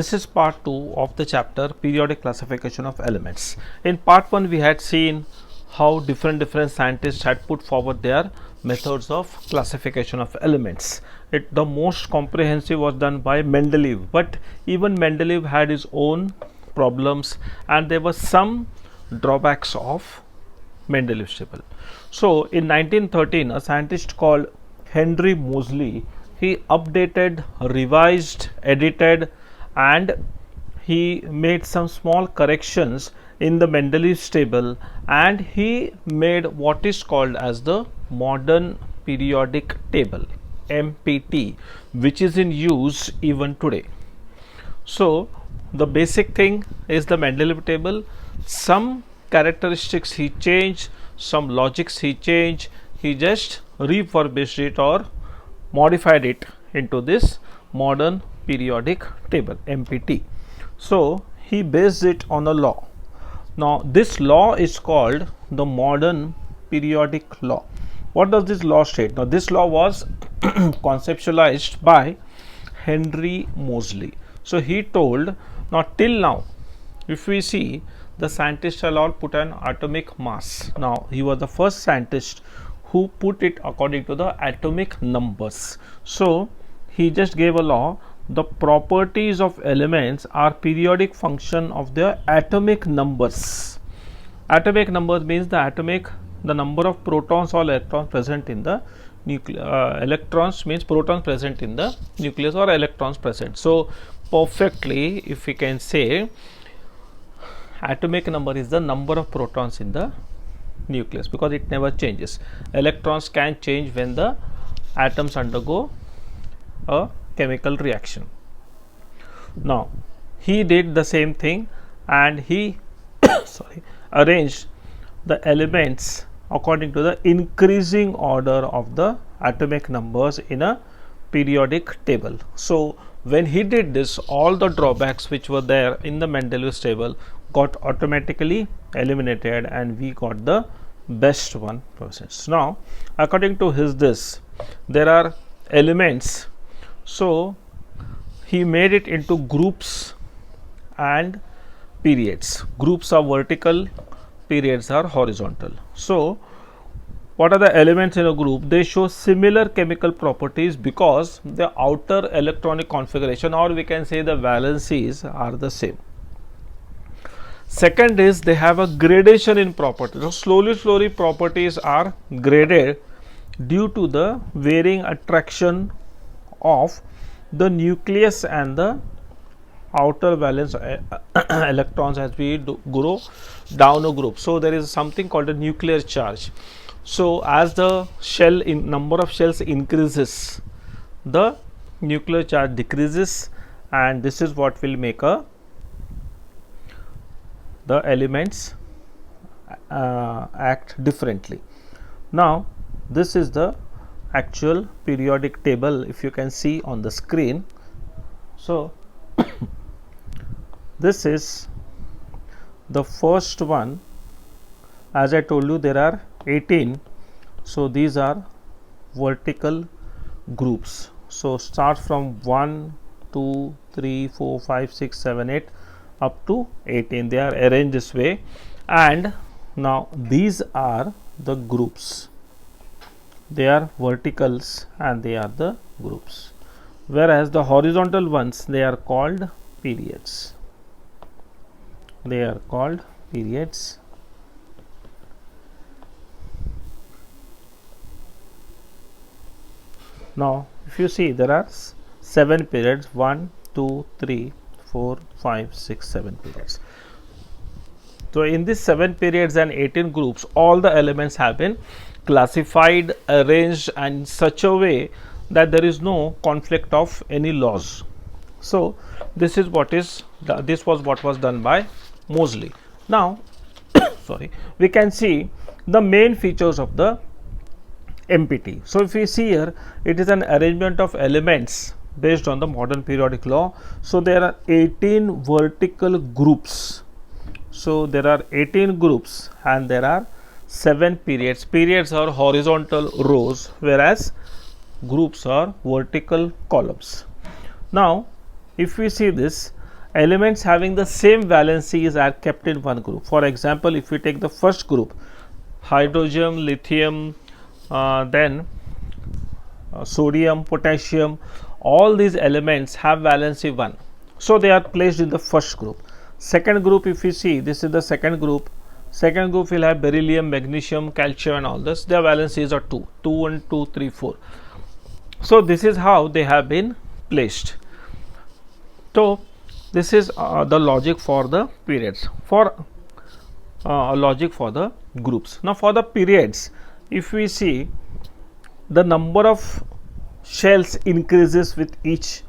this is part 2 of the chapter periodic classification of elements. In part 1 we had seen how different scientists had put forward their methods of classification of elements. The most comprehensive was done by Mendeleev, but even Mendeleev had his own problems and there were some drawbacks of Mendeleev's table. So in 1913 a scientist called Henry Moseley, he updated, revised, edited and he made some small corrections in the Mendeleev's table, and he made what is called as the modern periodic table, MPT, which is in use even today. So the basic thing is the Mendeleev table. Some characteristics he changed, some logics he changed, he just refurbished it or modified it into this modern periodic table, MPT. So he based it on a law. Now this law is called the modern periodic law. What does this law state? Now this law was conceptualized by Henry Moseley. So he told, now till now if we see, the scientists shall all put an atomic mass. Now he was the first scientist who put it according to the atomic numbers. So he just gave a law, the properties of elements are periodic function of their atomic numbers. Atomic numbers means the number of protons or electrons present in the nucleus. Electrons means protons present in the nucleus or electrons present. So perfectly, if we can say, atomic number is the number of protons in the nucleus, because it never changes. Electrons can change when the atoms undergo a chemical reaction. Now he did the same thing and he arranged the elements according to the increasing order of the atomic numbers in a periodic table. So when he did this, all the drawbacks which were there in the Mendeleev's table got automatically eliminated and we got the best one process. Now according to there are elements. So he made it into groups and periods. Groups are vertical, periods are horizontal. So what are the elements in a group? They show similar chemical properties because the outer electronic configuration, or we can say the valencies, are the same. Second is they have a gradation in properties. So slowly properties are graded due to the varying attraction of the nucleus and the outer valence electrons as we grow down a group. So there is something called a nuclear charge. So as the number of shells increases, the nuclear charge decreases, and this is what will make the elements act differently. Now this is the actual periodic table, if you can see on the screen. So this is the first one. As I told you, there are 18. So these are vertical groups. So start from 1, 2, 3, 4, 5, 6, 7, 8 up to 18. They are arranged this way, and now these are the groups. They are verticals and they are the groups, whereas the horizontal ones, they are called periods. They are called periods. Now if you see, there are 7 periods, 1, 2, 3, 4, 5, 6, 7 periods. So in these 7 periods and 18 groups, all the elements have been classified, arranged in such a way that there is no conflict of any laws. So this was what was done by Moseley. Now we can see the main features of the MPT. So if we see here, it is an arrangement of elements based on the modern periodic law. So there are 18 vertical groups. So there are 18 groups and there are 7 periods. Periods are horizontal rows, whereas groups are vertical columns. Now if we see this, elements having the same valencies are kept in one group. For example, if we take the first group, hydrogen, lithium, then sodium, potassium, all these elements have valency 1. So, they are placed in the first group. Second group, if you see, this is the second group. Second group will have beryllium, magnesium, calcium and all this. Their valencies are 2, 2, 1, 2, 3, 4. So, this is how they have been placed. So, this is the logic for the periods, for logic for the groups. Now, for the periods, if we see, the number of shells increases with each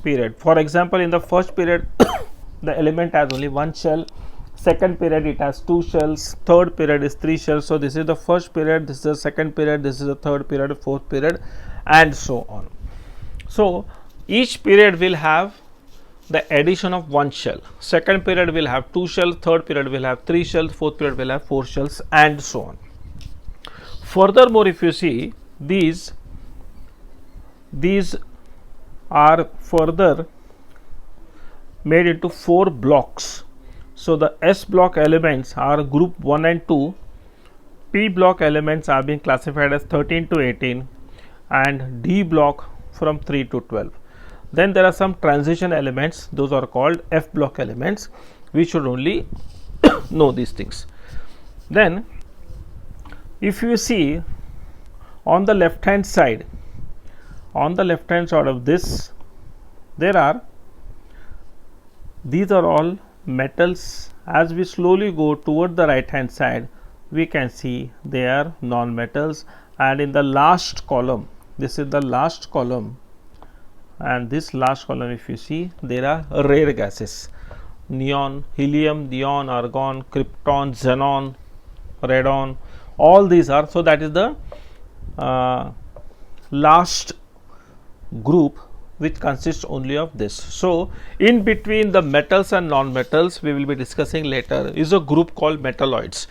period. For example, in the first period, the element has only one shell. Second period, it has 2 shells. Third period is 3 shells. So, this is the first period, this is the second period, this is the third period, fourth period, and so on. So, each period will have the addition of 1 shell. Second period will have 2 shells, third period will have 3 shells, fourth period will have 4 shells, and so on. Furthermore, if you see, these are further made into 4 blocks. So, the S block elements are group 1 and 2, P block elements are being classified as 13 to 18, and D block from 3 to 12. Then there are some transition elements, those are called F block elements. We should only know these things. Then, if you see on the left hand side of this, these are all metals. As we slowly go toward the right hand side, we can see they are non-metals, and in the last column, this is the last column, and this last column, if you see, there are rare gases: neon, helium, neon, argon, krypton, xenon, radon, all these are. So, that is the last group which consists only of this. So, in between the metals and non-metals, we will be discussing later, is a group called metalloids.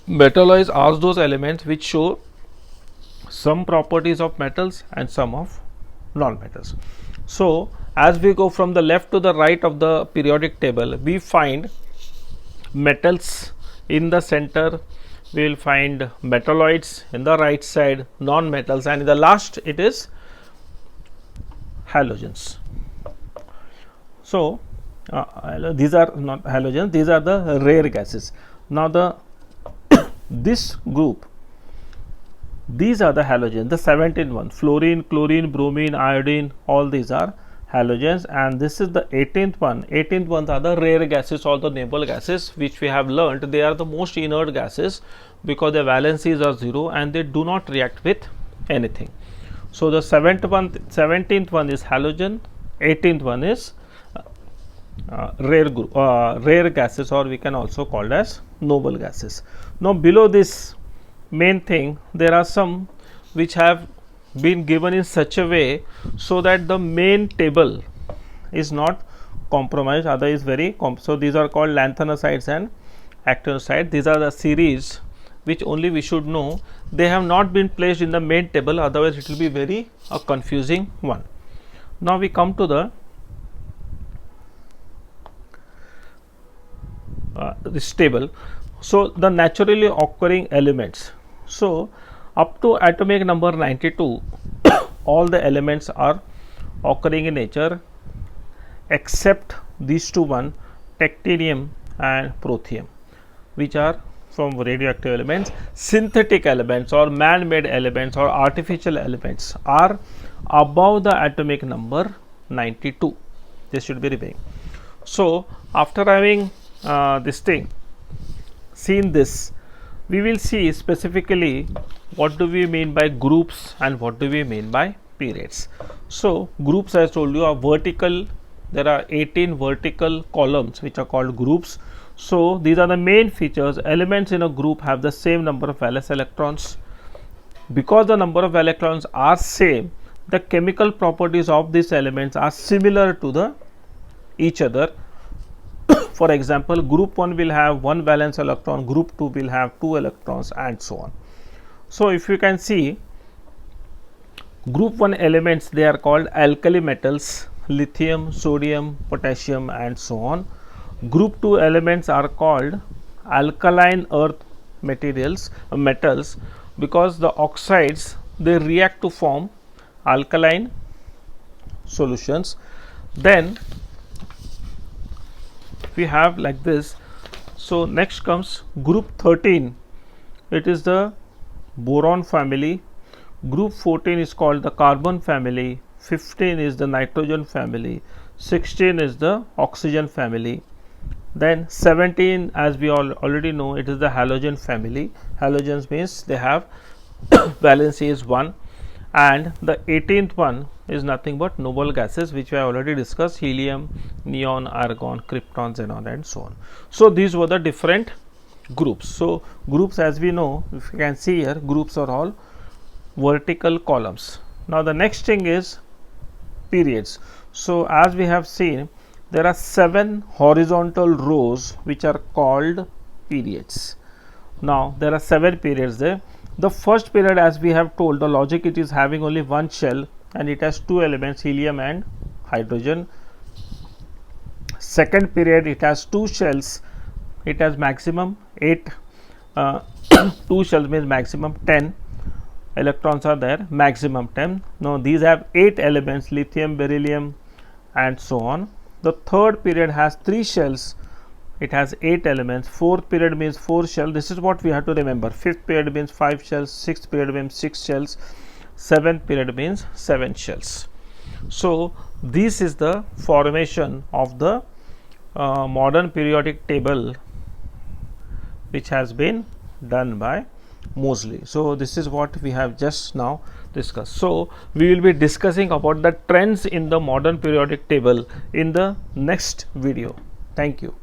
Metalloids are those elements which show some properties of metals and some of non-metals. So, as we go from the left to the right of the periodic table, we find metals in the center, we will find metalloids in the right side, non-metals, and in the last it is halogens. So, these are not halogens, these are the rare gases. Now, this group, these are the halogens, the 17 one, fluorine, chlorine, bromine, iodine, all these are halogens, and this is the 18th one. 18th ones are the rare gases or the noble gases, which we have learnt they are the most inert gases because their valencies are 0 and they do not react with anything. So, the 17th one is halogen, 18th one is rare gases, or we can also call it as noble gases. Now, below this main thing, there are some which have been given in such a way so that the main table is not compromised, other is very so these are called lanthanosides and actinosides. These are the series which only we should know. They have not been placed in the main table, otherwise it will be very confusing one. Now, we come to the this table. So, the naturally occurring elements. So, up to atomic number 92, all the elements are occurring in nature except these two one, tectinium and protium, which are from radioactive elements. Synthetic elements or man-made elements or artificial elements are above the atomic number 92. This should be remaining. So, after having seen this, we will see specifically what do we mean by groups and what do we mean by periods. So, groups, as I told you, are vertical. There are 18 vertical columns which are called groups. So, these are the main features. Elements in a group have the same number of valence electrons. Because the number of electrons are same, the chemical properties of these elements are similar to each other. For example, group 1 will have 1 valence electron, group 2 will have 2 electrons, and so on. So, if you can see, group 1 elements, they are called alkali metals, lithium, sodium, potassium and so on. Group 2 elements are called alkaline earth metals because the oxides they react to form alkaline solutions. Then we have like this. So next comes group 13, it is the boron family. Group 14 is called the carbon family, 15 is the nitrogen family, 16 is the oxygen family. Then 17, as we already know, it is the halogen family. Halogens means they have valency is 1, and the 18th one is nothing but noble gases, which we have already discussed: helium, neon, argon, krypton, xenon and so on. So these were the different groups. So groups, as we know, if you can see here, groups are all vertical columns. Now the next thing is periods. So as we have seen, there are 7 horizontal rows which are called periods. Now there are 7 periods there. The first period, as we have told, the logic, it is having only one shell and it has 2 elements, helium and hydrogen. Second period, it has 2 shells, it has maximum 8 2 shells means maximum 10 electrons are there, maximum 10. Now these have 8 elements, lithium, beryllium and so on. The third period has 3 shells, it has 8 elements. Fourth period means 4 shells. This is what we have to remember. Fifth period means 5 shells, sixth period means 6 shells, seventh period means 7 shells. So this is the formation of the modern periodic table which has been done by Moseley. So this is what we have just now discussed. So we will be discussing about the trends in the modern periodic table in the next video. Thank you.